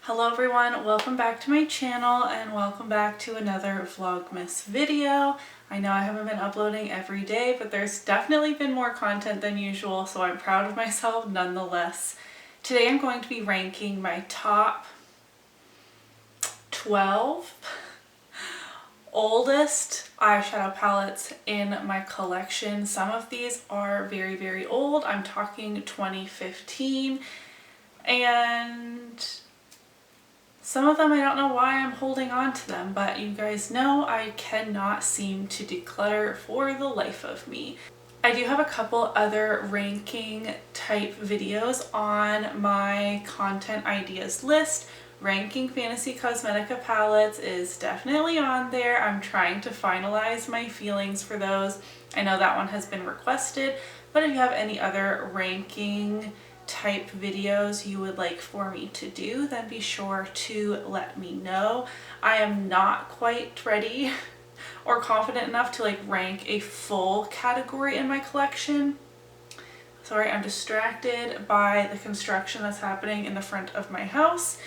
Hello everyone, welcome back to my channel and welcome back to another Vlogmas video. I know I haven't been uploading every day, but there's definitely been more content than usual, so I'm proud of myself nonetheless. Today I'm going to be ranking my top 12 oldest eyeshadow palettes in my collection. Some of these are very, very old. I'm talking 2015, and some of them I don't know why I'm holding on to them, but you guys know I cannot seem to declutter for the life of me. I do have a couple other ranking type videos on my content ideas list. Ranking Fantasy Cosmetica palettes is definitely on there. I'm trying to finalize my feelings for those. I know that one has been requested, but if you have any other ranking type videos you would like for me to do, then be sure to let me know. I am not quite ready or confident enough to rank a full category in my collection. Sorry, I'm distracted by the construction that's happening in the front of my house.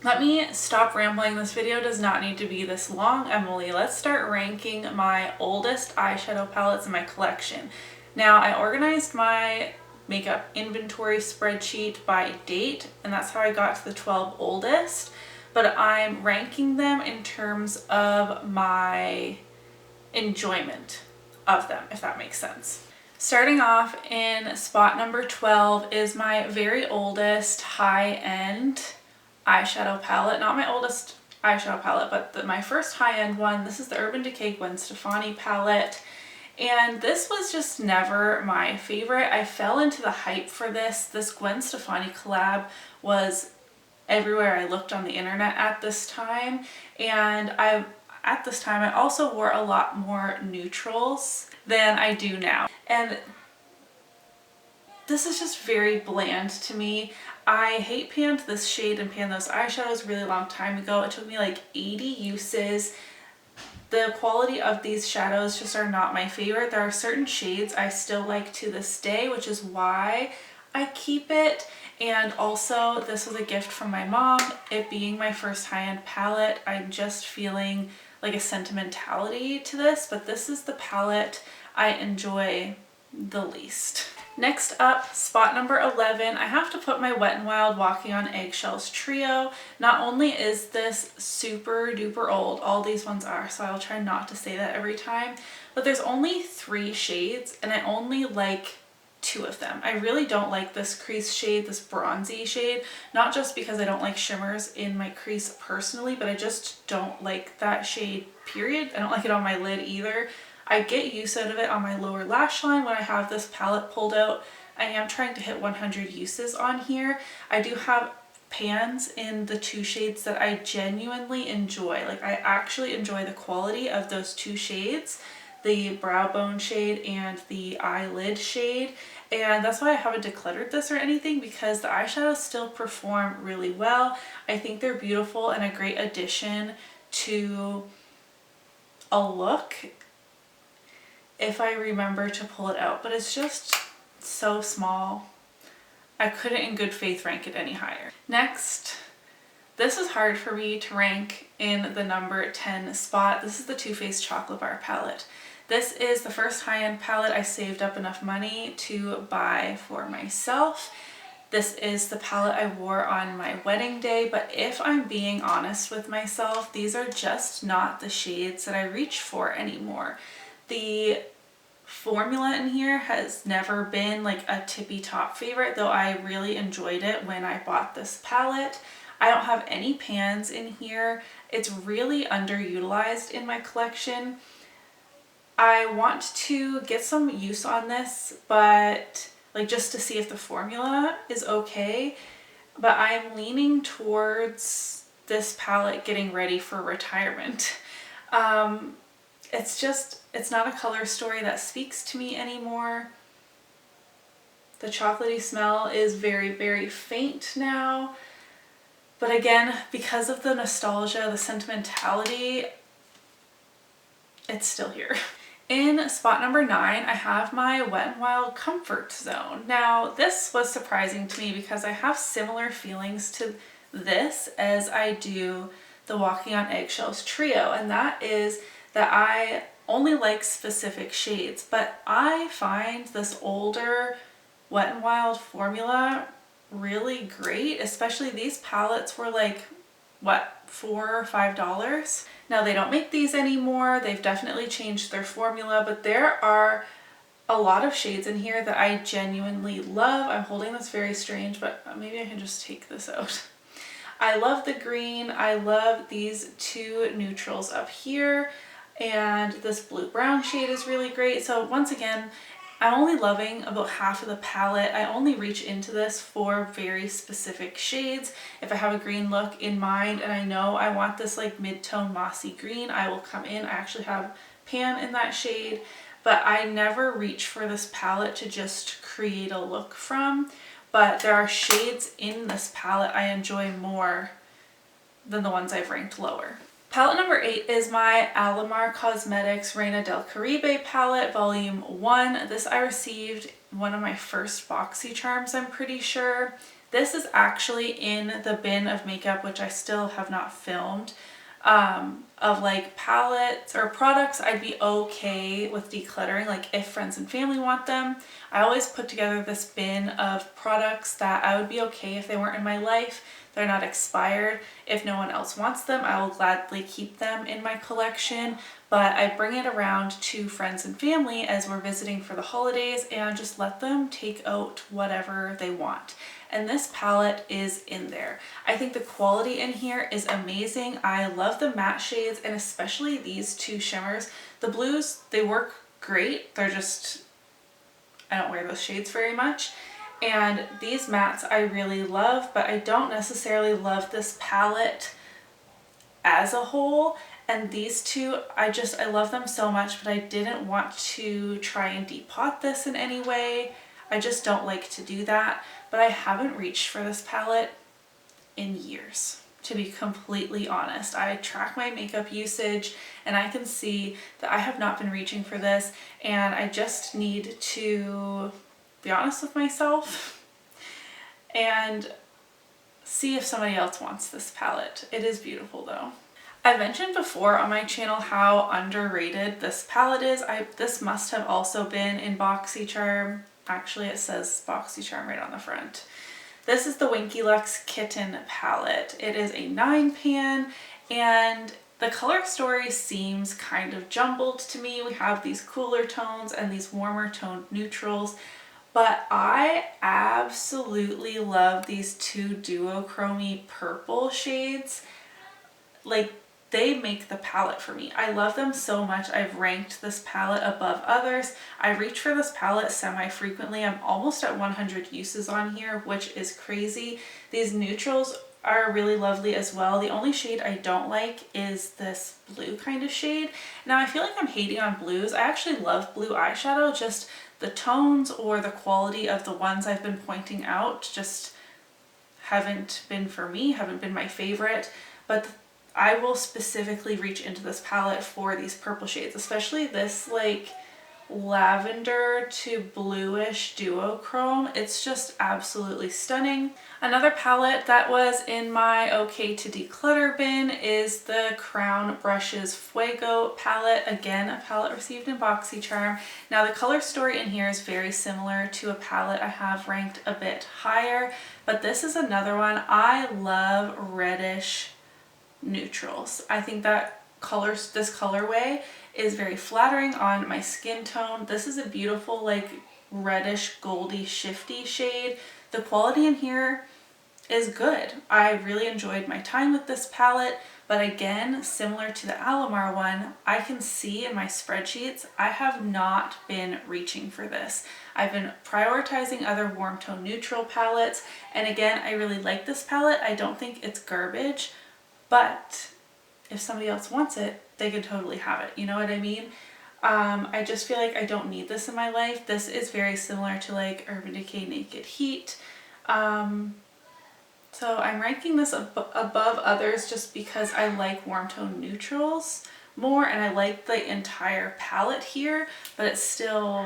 Let me stop rambling. This video does not need to be this long, Emily. Let's start ranking my oldest eyeshadow palettes in my collection. Now, I organized my makeup inventory spreadsheet by date, and that's how I got to the 12 oldest, but I'm ranking them in terms of my enjoyment of them, if that makes sense. Starting off in spot number 12 is my very oldest high-end eyeshadow palette. Not my oldest eyeshadow palette, but my first high-end one. This is the Urban Decay Gwen Stefani palette. And this was just never my favorite. I fell into the hype for this. This Gwen Stefani collab was everywhere I looked on the internet at this time. And at this time I also wore a lot more neutrals than I do now. And this is just very bland to me. I hate panned this shade and panned those eyeshadows a really long time ago. It took me like 80 uses. The quality of these shadows just are not my favorite. There are certain shades I still like to this day, which is why I keep it. And also, this was a gift from my mom. It being my first high-end palette, I'm just feeling like a sentimentality to this, but this is the palette I enjoy the least. Next up, spot number 11, I have to put my Wet n Wild Walking on Eggshells trio. Not only is this super duper old, all these ones are, so I'll try not to say that every time, but there's only 3 shades and I only like 2 of them. I really don't like this crease shade, this bronzy shade, not just because I don't like shimmers in my crease personally, but I just don't like that shade, period. I don't like it on my lid either. I get use out of it on my lower lash line when I have this palette pulled out. I am trying to hit 100 uses on here. I do have pans in the 2 shades that I genuinely enjoy. Like, I actually enjoy the quality of those 2 shades, the brow bone shade and the eyelid shade. And that's why I haven't decluttered this or anything, because the eyeshadows still perform really well. I think they're beautiful and a great addition to a look if I remember to pull it out, but it's just so small. I couldn't in good faith rank it any higher. Next, this is hard for me to rank in the number 10 spot. This is the Too Faced Chocolate Bar palette. This is the first high-end palette I saved up enough money to buy for myself. This is the palette I wore on my wedding day, but if I'm being honest with myself, these are just not the shades that I reach for anymore. The formula in here has never been like a tippy top favorite, though I really enjoyed it when I bought this palette. I don't have any pans in here. It's really underutilized in my collection. I want to get some use on this, but just to see if the formula is okay, but I'm leaning towards this palette getting ready for retirement. It's not a color story that speaks to me anymore. The chocolatey smell is very, very faint now. But again, because of the nostalgia, the sentimentality, it's still here. In spot number 9, I have my Wet n Wild Comfort Zone. Now, this was surprising to me because I have similar feelings to this as I do the Walking on Eggshells trio, and that is that I only like specific shades, but I find this older Wet n Wild formula really great, especially these palettes were like, what, $4 or $5? Now they don't make these anymore, they've definitely changed their formula, but there are a lot of shades in here that I genuinely love. I'm holding this very strange, but maybe I can just take this out. I love the green, I love these two neutrals up here, and this blue brown shade is really great. So once again, I'm only loving about half of the palette. I only reach into this for very specific shades. If I have a green look in mind and I know I want this like mid-tone mossy green, I will come in. I actually have Pan in that shade, but I never reach for this palette to just create a look from. But there are shades in this palette I enjoy more than the ones I've ranked lower. Palette number 8 is my Alamar Cosmetics Reina del Caribe palette, volume 1. This I received one of my first BoxyCharms, I'm pretty sure. This is actually in the bin of makeup, which I still have not filmed, of like palettes or products I'd be okay with decluttering, like if friends and family want them. I always put together this bin of products that I would be okay if they weren't in my life. They're not expired. If no one else wants them, I will gladly keep them in my collection, but I bring it around to friends and family as we're visiting for the holidays and just let them take out whatever they want. And this palette is in there. I think the quality in here is amazing. I love the matte shades and especially these two shimmers. The blues, they work great. They're just, I don't wear those shades very much. And these mattes I really love, but I don't necessarily love this palette as a whole. And these two, I love them so much, but I didn't want to try and depot this in any way. I just don't like to do that, but I haven't reached for this palette in years, to be completely honest. I track my makeup usage and I can see that I have not been reaching for this, and I just need to be honest with myself and see if somebody else wants this palette. It is beautiful though. I mentioned before on my channel how underrated this palette is. This must have also been in BoxyCharm. Actually, it says BoxyCharm right on the front. This is the Winky Lux Kitten palette. It is a 9-pan and the color story seems kind of jumbled to me. We have these cooler tones and these warmer toned neutrals, but I absolutely love these two duochromy purple shades. Like, they make the palette for me. I love them so much. I've ranked this palette above others. I reach for this palette semi-frequently. I'm almost at 100 uses on here, which is crazy. These neutrals are really lovely as well. The only shade I don't like is this blue kind of shade. Now I feel like I'm hating on blues. I actually love blue eyeshadow, just the tones or the quality of the ones I've been pointing out just haven't been for me, haven't been my favorite. But I will specifically reach into this palette for these purple shades, especially this like lavender to bluish duochrome. It's just absolutely stunning. Another palette that was in my okay to declutter bin is the Crown Brushes Fuego palette. Again, a palette received in BoxyCharm. Now the color story in here is very similar to a palette I have ranked a bit higher, but this is another one. I love reddish neutrals. I think that this colorway is very flattering on my skin tone. This is a beautiful like reddish goldy shifty shade. The quality in here is good. I really enjoyed my time with this palette, but again, similar to the Alamar one, I can see in my spreadsheets I have not been reaching for this. I've been prioritizing other warm tone neutral palettes, and again, I really like this palette. I don't think it's garbage, but if somebody else wants it, they can totally have it. You know what I mean? I just feel like I don't need this in my life. This is very similar to like Urban Decay Naked Heat. So I'm ranking this above others just because I like warm tone neutrals more and I like the entire palette here, but it's still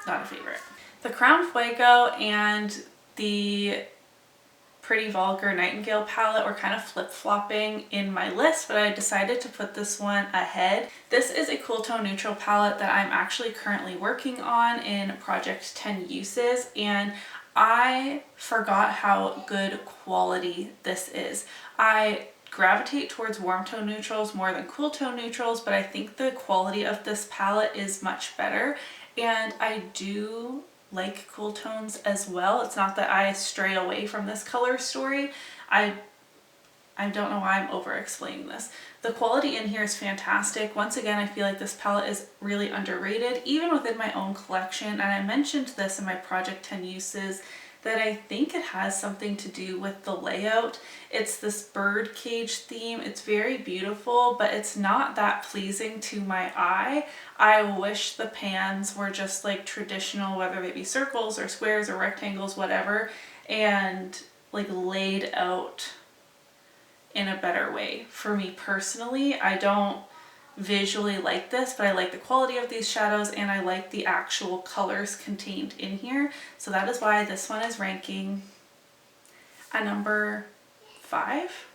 not a favorite. The Crown Fuego and the Pretty Vulgar Nightingale palette were kind of flip-flopping in my list, but I decided to put this one ahead. This is a cool tone neutral palette that I'm actually currently working on in Project 10 Uses, and I forgot how good quality this is. I gravitate towards warm tone neutrals more than cool tone neutrals, but I think the quality of this palette is much better, and I do like cool tones as well. It's not that I stray away from this color story. I don't know why I'm over explaining this. The quality in here is fantastic. Once again, I feel like this palette is really underrated, even within my own collection. And I mentioned this in my Project 10 Uses, that I think it has something to do with the layout. It's this bird cage theme. It's very beautiful, but it's not that pleasing to my eye. I wish the pans were just like traditional, whether they be circles or squares or rectangles, whatever, and like laid out in a better way. For me personally, I don't visually like this, but I like the quality of these shadows and I like the actual colors contained in here. So that is why this one is ranking at number 5.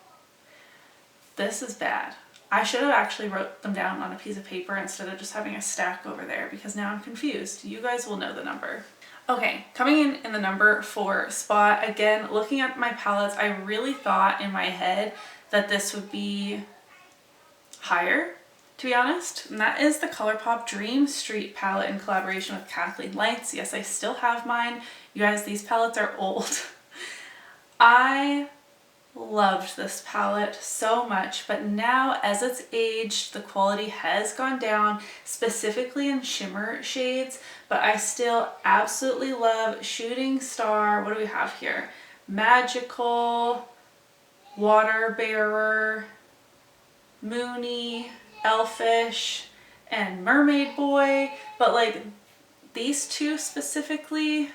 This is bad. I should have actually wrote them down on a piece of paper instead of just having a stack over there, because now I'm confused. You guys will know the number. Okay, coming in the number 4 spot, again, looking at my palettes, I really thought in my head that this would be higher, to be honest, and that is the ColourPop Dream Street palette in collaboration with Kathleen Lights. Yes, I still have mine. You guys, these palettes are old. I loved this palette so much, but now as it's aged, the quality has gone down, specifically in shimmer shades, but I still absolutely love Shooting Star. What do we have here? Magical, Water Bearer, Moony, Elfish, and Mermaid Boy, but like these two specifically,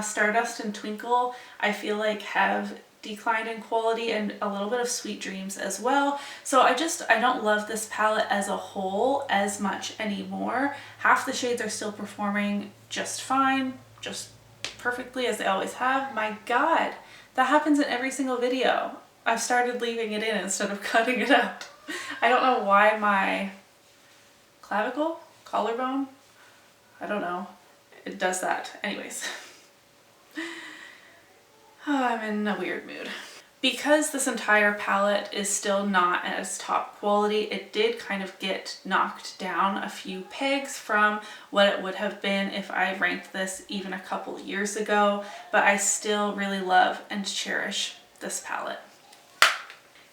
Stardust and Twinkle, I feel like have declined in quality, and a little bit of Sweet Dreams as well. So I don't love this palette as a whole as much anymore. Half the shades are still performing just fine, just perfectly as they always have. My God, that happens in every single video. I've started leaving it in instead of cutting it out. I don't know why my collarbone, I don't know, it does that. Anyways. Oh, I'm in a weird mood. Because this entire palette is still not as top quality, it did kind of get knocked down a few pegs from what it would have been if I ranked this even a couple years ago, but I still really love and cherish this palette.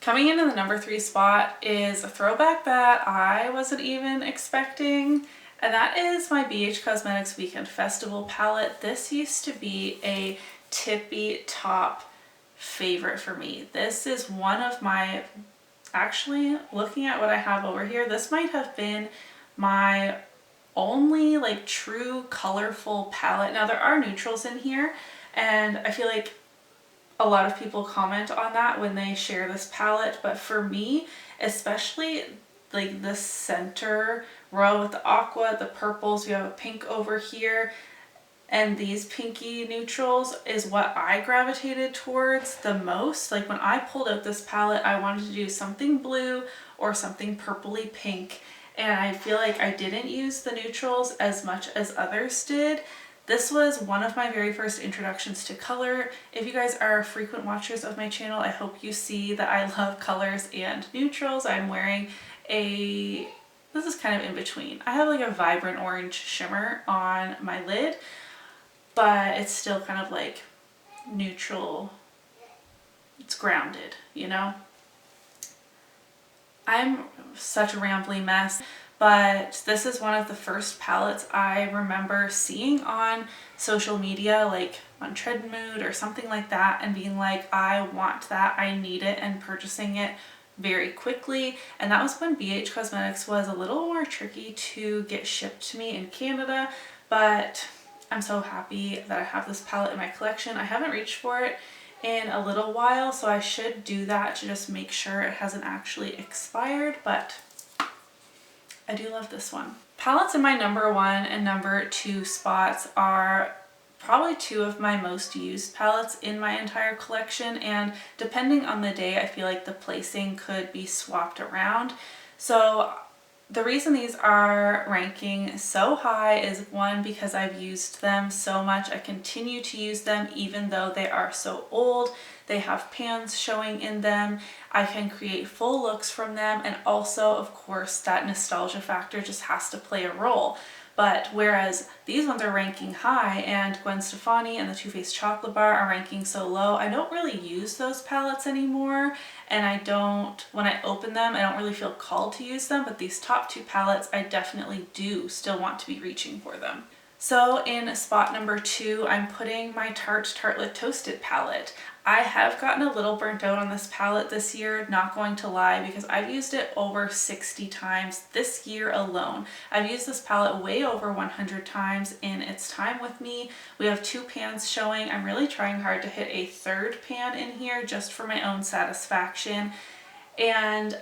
Coming in the number 3 spot is a throwback that I wasn't even expecting, and that is my BH Cosmetics Weekend Festival palette. This used to be a tippy top favorite for me. This is one of my, actually looking at what I have over here, this might have been my only like true colorful palette. Now there are neutrals in here, and I feel like a lot of people comment on that when they share this palette, but for me, especially like the center row with the aqua, the purples, we have a pink over here, and these pinky neutrals is what I gravitated towards the most. Like when I pulled out this palette, I wanted to do something blue or something purpley pink, and I feel like I didn't use the neutrals as much as others did. This was one of my very first introductions to color. If you guys are frequent watchers of my channel, I hope you see that I love colors and neutrals. I'm wearing this is kind of in between. I have like a vibrant orange shimmer on my lid, but it's still kind of like neutral. It's grounded, you know? I'm such a rambly mess, but this is one of the first palettes I remember seeing on social media, like on Trendmood or something like that, and being like, I want that, I need it, and purchasing it very quickly. And that was when BH Cosmetics was a little more tricky to get shipped to me in Canada, but I'm so happy that I have this palette in my collection. I haven't reached for it in a little while, so I should do that to just make sure it hasn't actually expired, but I do love this one. Palettes in my number 1 and number 2 spots are probably two of my most used palettes in my entire collection, and depending on the day, I feel like the placing could be swapped around. So the reason these are ranking so high is one, because I've used them so much. I continue to use them even though they are so old. They have pans showing in them. I can create full looks from them, and also, of course, that nostalgia factor just has to play a role. But whereas these ones are ranking high and Gwen Stefani and the Too Faced Chocolate Bar are ranking so low, I don't really use those palettes anymore, and when I open them, I don't really feel called to use them, but these top two palettes, I definitely do still want to be reaching for them. So in spot number 2, I'm putting my Tarte Tartelette Toasted palette. I have gotten a little burnt out on this palette this year, not going to lie, because I've used it over 60 times this year alone. I've used this palette way over 100 times in its time with me. We have 2 pans showing. I'm really trying hard to hit a 3rd pan in here just for my own satisfaction. And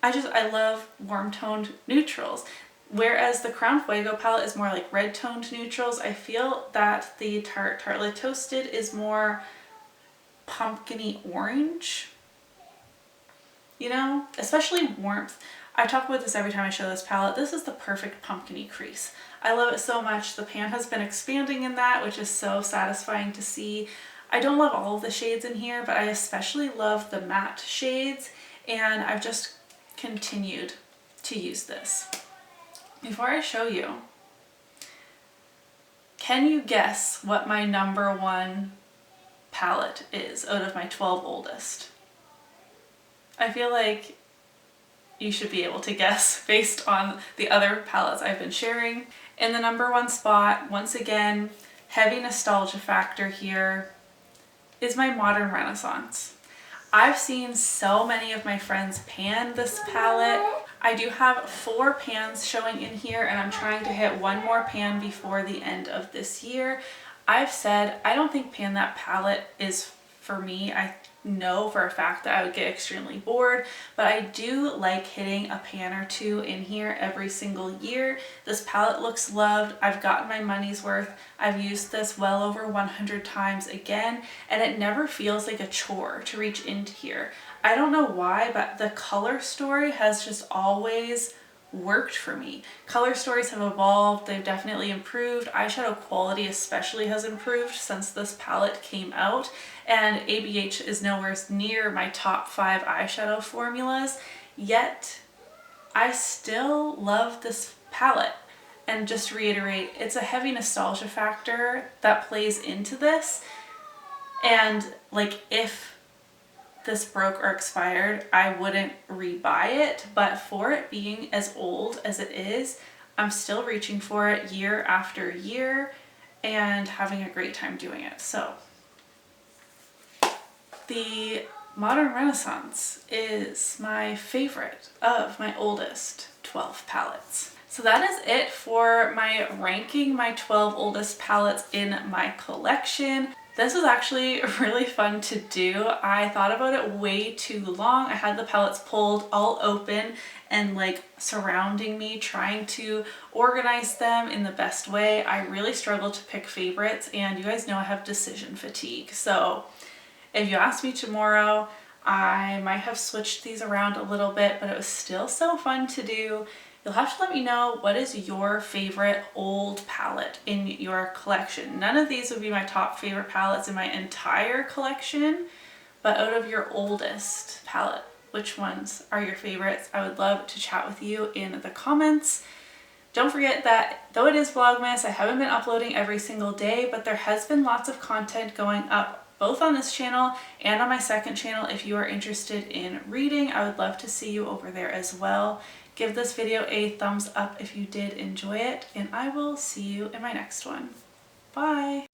I love warm toned neutrals. Whereas the Crown Fuego palette is more like red toned neutrals, I feel that the Tarte Tartelette Toasted is more pumpkin-y orange, you know, especially warmth. I talk about this every time I show this palette. This is the perfect pumpkin-y crease. I love it so much. The pan has been expanding in that, which is so satisfying to see. I don't love all of the shades in here, but I especially love the matte shades, and I've just continued to use this. Before I show you, can you guess what my number 1 palette is out of my 12 oldest? I feel like you should be able to guess based on the other palettes I've been sharing. In the number 1 spot, once again, heavy nostalgia factor here, is my Modern Renaissance. I've seen so many of my friends pan this palette. I do have 4 pans showing in here, and I'm trying to hit 1 more pan before the end of this year. I've said I don't think Pan That palette is for me. I know for a fact that I would get extremely bored, but I do like hitting a pan or 2 in here every single year. This palette looks loved. I've gotten my money's worth. I've used this well over 100 times again, and it never feels like a chore to reach into here. I don't know why, but the color story has just always worked for me. Color stories have evolved. They've definitely improved. Eyeshadow quality especially has improved since this palette came out, and ABH is nowhere near my top 5 eyeshadow formulas, yet I still love this palette. And just to reiterate, it's a heavy nostalgia factor that plays into this, and like if this broke or expired, I wouldn't rebuy it, but for it being as old as it is, I'm still reaching for it year after year and having a great time doing it. So the Modern Renaissance is my favorite of my oldest 12 palettes. So that is it for my ranking my 12 oldest palettes in my collection. This was actually really fun to do. I thought about it way too long. I had the palettes pulled all open and like surrounding me, trying to organize them in the best way. I really struggled to pick favorites, and you guys know I have decision fatigue. So if you ask me tomorrow, I might have switched these around a little bit, but it was still so fun to do. You'll have to let me know what is your favorite old palette in your collection. None of these would be my top favorite palettes in my entire collection, but out of your oldest palette, which ones are your favorites? I would love to chat with you in the comments. Don't forget that though it is Vlogmas, I haven't been uploading every single day, but there has been lots of content going up both on this channel and on my second channel. If you are interested in reading, I would love to see you over there as well. Give this video a thumbs up if you did enjoy it, and I will see you in my next one. Bye!